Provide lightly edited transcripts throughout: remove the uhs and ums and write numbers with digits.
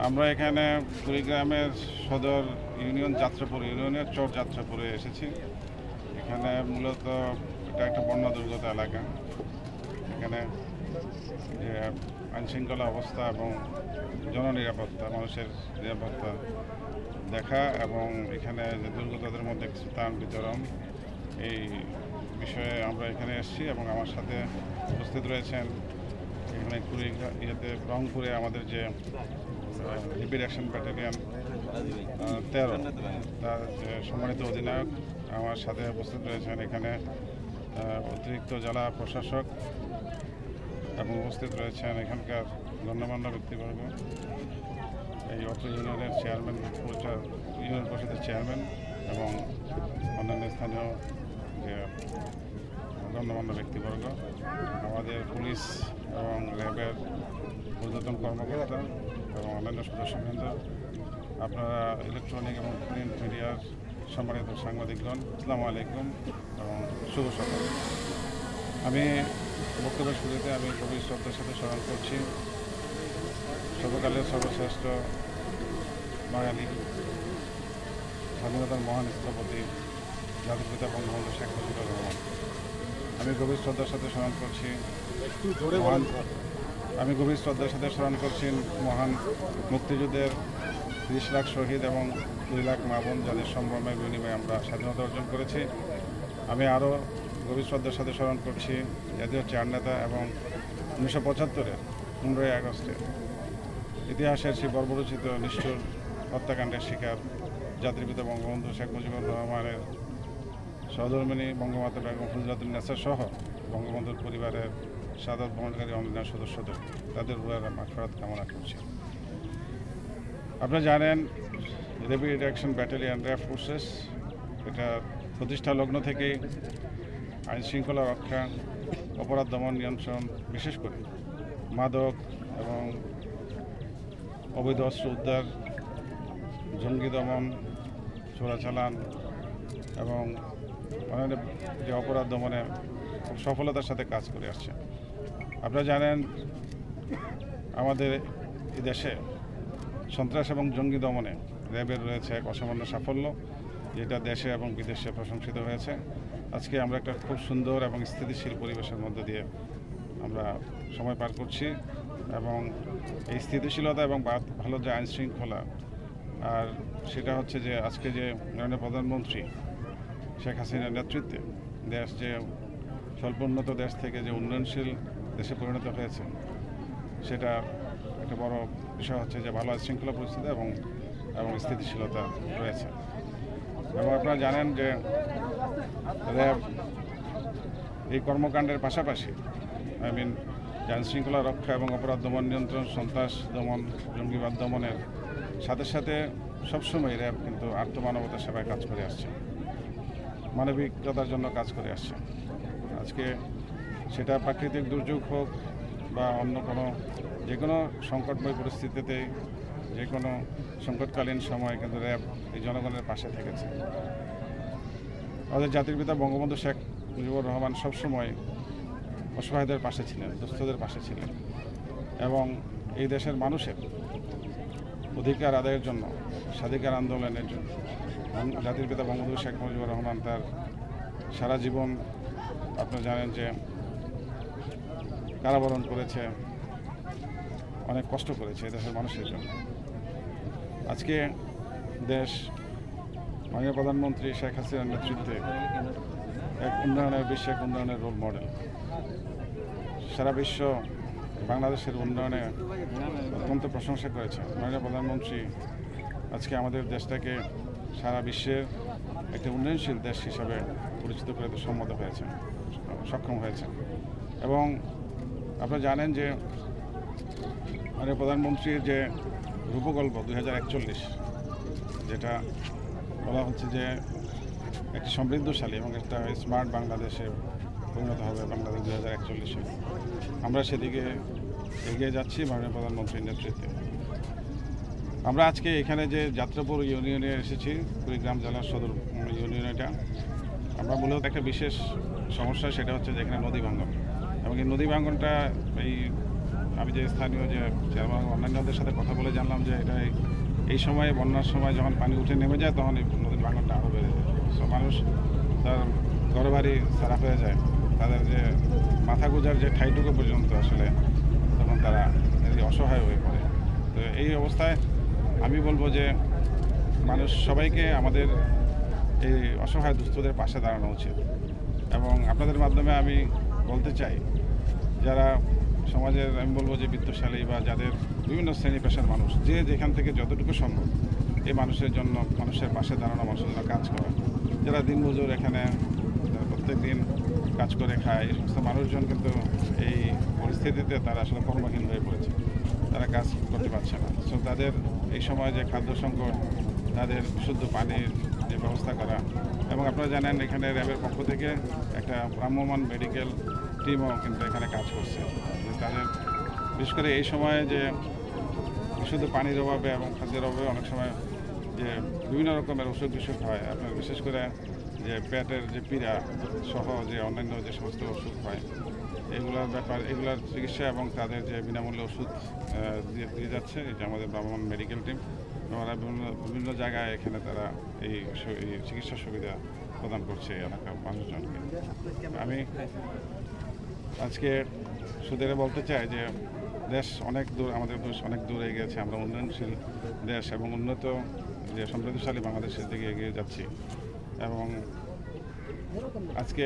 আমরা এখানে কুড়িগ্রামের সদর ইউনিয়ন যাত্রাপুর ইউনিয়নের চর যাত্রাপুরে এসেছি। এখানে মূলত এটা একটা বন্যা দুর্গত এলাকা। এখানে যে আইনশৃঙ্খলা অবস্থা এবং জননিরাপত্তা, মানুষের নিরাপত্তা দেখা এবং এখানে যে দুর্গতদের মধ্যে কিছু ত্রাণ বিতরণ, এই বিষয়ে আমরা এখানে এসেছি এবং আমার সাথে উপস্থিত রয়েছেন এখানে রংপুরে আমাদের যে র্যাপিড অ্যাকশন ব্যাটালিয়ন 13 তার সম্মানিত অধিনায়ক আমার সাথে উপস্থিত রয়েছেন। এখানে অতিরিক্ত জেলা প্রশাসক এবং উপস্থিত রয়েছেন এখানকার গণ্যমান্য ব্যক্তিবর্গ, এই অত্র ইউনিয়নের চেয়ারম্যান, ইউনিয়ন পরিষদের চেয়ারম্যান এবং অন্যান্য স্থানীয় যে গণ্যমান্য ব্যক্তিবর্গ, আমাদের পুলিশ এবং র্যাবের ঊর্ধ্বতন কর্মকর্তা এবং অন্যান্য সদস্যবৃন্দ, আপনারা ইলেকট্রনিক এবং প্রিন্ট মিডিয়ার সম্মানিত সাংবাদিকগণ, আসসালামু আলাইকুম এবং শুভ সকাল। আমি বক্তব্যের শুরুতে আমি গভীর শ্রদ্ধার সাথে স্মরণ করছি সর্বকালের সর্বশ্রেষ্ঠ বাঙালি স্বাধীনতার মহান স্থপতি জাতির পিতা বঙ্গবন্ধু শেখ মুজিবুর রহমান। আমি গভীর শ্রদ্ধার সাথে স্মরণ করছি মহান মুক্তিযুদ্ধের 30 লাখ শহীদ এবং 2 লাখ মা বোন, যাদের সম্ভ্রমের বিনিময়ে আমরা স্বাধীনতা অর্জন করেছি। আমি আরও গভীর শ্রদ্ধার সাথে স্মরণ করছি জাতীয় চার নেতা এবং 1975-এর 15ই আগস্টে ইতিহাসের সেই বর্বরচিত নিষ্ঠুর হত্যাকাণ্ডের শিকার জাতির পিতা বঙ্গবন্ধু শেখ মুজিবুর রহমানের সহধর্মিণী বঙ্গমাতা বেগম ফজিলাতুন্নেছা সহ বঙ্গবন্ধুর পরিবারের শাহাদাত বরণকারী অন্যান্য সদস্যদের, তাদের মাগফিরাত কামনা করছি। আপনারা জানেন rapid action battalion RAB forces, এটা প্রতিষ্ঠা লগ্ন থেকেই আইন শৃঙ্খলা রক্ষা, অপরাধ দমন নিয়ন্ত্রণ, বিশেষ করে মাদক এবং অবৈধ অস্ত্র উদ্ধার, জঙ্গি দমন, চোরাচালান এবং অন্যান্য যে অপরাধ দমনে খুব সফলতার সাথে কাজ করে আসছে। আপনারা জানেন আমাদের এই দেশে সন্ত্রাস এবং জঙ্গি দমনে র্যাবের রয়েছে এক অসামান্য সাফল্য, যেটা দেশে এবং বিদেশে প্রশংসিত হয়েছে। আজকে আমরা একটা খুব সুন্দর এবং স্থিতিশীল পরিবেশের মধ্যে দিয়ে আমরা সময় পার করছি এবং এই স্থিতিশীলতা এবং ভালো যে আইন শৃঙ্খলা, আর সেটা হচ্ছে যে আজকে যে মাননীয় প্রধানমন্ত্রী শেখ হাসিনার নেতৃত্বে দেশ যে স্বল্প উন্নত দেশ থেকে যে উন্নয়নশীল দেশে পরিণত হয়েছে, সেটা একটা বড় বিষয় হচ্ছে যে ভালো আইন শৃঙ্খলা পরিস্থিতি এবং স্থিতিশীলতা রয়েছে। এবং আপনারা জানেন যে র্যাব এই কর্মকাণ্ডের পাশাপাশি আইন শৃঙ্খলা রক্ষা এবং অপরাধ দমন নিয়ন্ত্রণ, সন্ত্রাস দমন, জঙ্গিবাদ দমনের সাথে সাথে সবসময় র্যাব কিন্তু আর্থমানবতার সেবায় কাজ করে আসছে, মানবিকতার জন্য কাজ করে আসছে। আজকে সেটা প্রাকৃতিক দুর্যোগ হোক বা অন্য যে কোনো সংকটময় পরিস্থিতিতে, যে কোনো সংকটকালীন সময় কিন্তু র্যাব এই জনগণের পাশে থেকেছে। আমাদের জাতির পিতা বঙ্গবন্ধু শেখ মুজিবুর রহমান সবসময় অসহায়দের পাশে ছিলেন, দুস্থদের পাশে ছিলেন এবং এই দেশের মানুষের অধিকার আদায়ের জন্য, স্বাধিকার আন্দোলনের জন্য জাতির পিতা বঙ্গবন্ধু শেখ মুজিবুর রহমান তার সারা জীবন, আপনারা জানেন যে কারাবরণ করেছে, অনেক কষ্ট করেছে দেশের মানুষের জন্য। আজকে দেশ মাননীয় প্রধানমন্ত্রী শেখ হাসিনার নেতৃত্বে এক উন্নয়নের রোল মডেল। সারা বিশ্ব বাংলাদেশের উন্নয়নে অত্যন্ত প্রশংসা করেছে। মাননীয় প্রধানমন্ত্রী আজকে আমাদের দেশটাকে সারা বিশ্বের একটি উন্নয়নশীল দেশ হিসাবে পরিচিত করে সক্ষম হয়েছে। এবং আপনারা জানেন যে মাননীয় প্রধানমন্ত্রীর যে রূপকল্প 2041, যেটা বলা হচ্ছে যে একটি সমৃদ্ধশালী এবং একটা স্মার্ট বাংলাদেশে পরিণত হবে বাংলাদেশ 2041-এ, আমরা সেদিকে এগিয়ে যাচ্ছি মাননীয় প্রধানমন্ত্রীর নেতৃত্বে। আমরা আজকে এখানে যে যাত্রাপুর ইউনিয়নে এসেছি, কুড়িগ্রাম জেলার সদর ইউনিয়ন, এটা আমরা মূলত একটা বিশেষ সমস্যা, সেটা হচ্ছে যে এখানে নদী ভাঙ্গন, এবং এই নদী ভাঙ্গনটা এই আমি যে স্থানীয় যে চেয়ারম্যান অন্যান্যদের সাথে কথা বলে জানলাম যে এটা এই সময়ে বন্যার সময় যখন পানি উঠে নেমে যায় তখন এই নদীর ভাঙনটা আরও বেড়ে যায়। সো মানুষ তার ঘরবাড়ি সারা হয়ে যায়, তাদের যে মাথা গোজার যে ঠাইটুকু পর্যন্ত আসলে তখন তারা অসহায় হয়ে পড়ে। তো এই অবস্থায় আমি বলবো যে মানুষ সবাইকে আমাদের এই অসহায় দুস্থদের পাশে দাঁড়ানো উচিত। এবং আপনাদের মাধ্যমে আমি বলতে চাই, যারা সমাজের আমি বলবো যে বিত্তশালী বা যাদের বিভিন্ন শ্রেণী পেশার মানুষ, যে যেখান থেকে যতটুকু সম্ভব এই মানুষের জন্য, মানুষের পাশে দাঁড়ানো, মানুষের জন্য কাজ করা, যারা দিনমজুর এখানে প্রত্যেক দিন কাজ করে খায়, এই সমস্ত মানুষজন কিন্তু এই পরিস্থিতিতে তারা আসলে কর্মহীন হয়ে পড়েছে, তারা কাজ করতে পারছে না। সো তাদের এই সময় যে খাদ্য সংকট, তাদের বিশুদ্ধ পানির যে ব্যবস্থা করা, এবং আপনারা জানেন এখানে র্যাবের পক্ষ থেকে একটা ভ্রাম্যমাণ মেডিকেল টিমও কিন্তু এখানে কাজ করছে। তাদের বিশেষ করে এই সময়ে যে বিশুদ্ধ পানির অভাবে এবং খাদ্যের অভাবে অনেক সময় যে বিভিন্ন রকমের অসুখ বিসুখ হয়, আপনার বিশেষ করে যে পেটের যে পীড়া সহ যে অন্যান্য যে সমস্ত অসুখ হয়, এগুলোর এগুলোর চিকিৎসা এবং তাদের যে বিনামূল্যে ওষুধ দিয়ে যাচ্ছে এই যে আমাদের ভ্রাম্যমাণ মেডিকেল টিম, ওরা বিভিন্ন জায়গায় এখানে তারা এই চিকিৎসা সুবিধা প্রদান করছে এই এলাকার মানুষজনকে। আমি আজকে শুধু বলতে চাই যে দেশ অনেক দূর, আমাদের দেশ অনেক দূর এগিয়ে গেছে, আমরা উন্নয়নশীল দেশ এবং উন্নত যে সমৃদ্ধশালী বাংলাদেশের দিকে এগিয়ে যাচ্ছি। এবং আজকে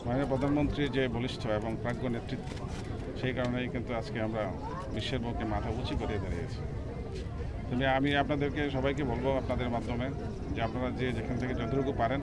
মাননীয় প্রধানমন্ত্রীর যে বলিষ্ঠ এবং প্রাজ্ঞ নেতৃত্ব, সেই কারণেই কিন্তু আজকে আমরা বিশ্বের বুকে মাথা উঁচু করে দাঁড়িয়েছি। তবে আমি আপনাদেরকে সবাইকে বলবো আপনাদের মাধ্যমে যে আপনারা যে যেখান থেকে যতটুকু পারেন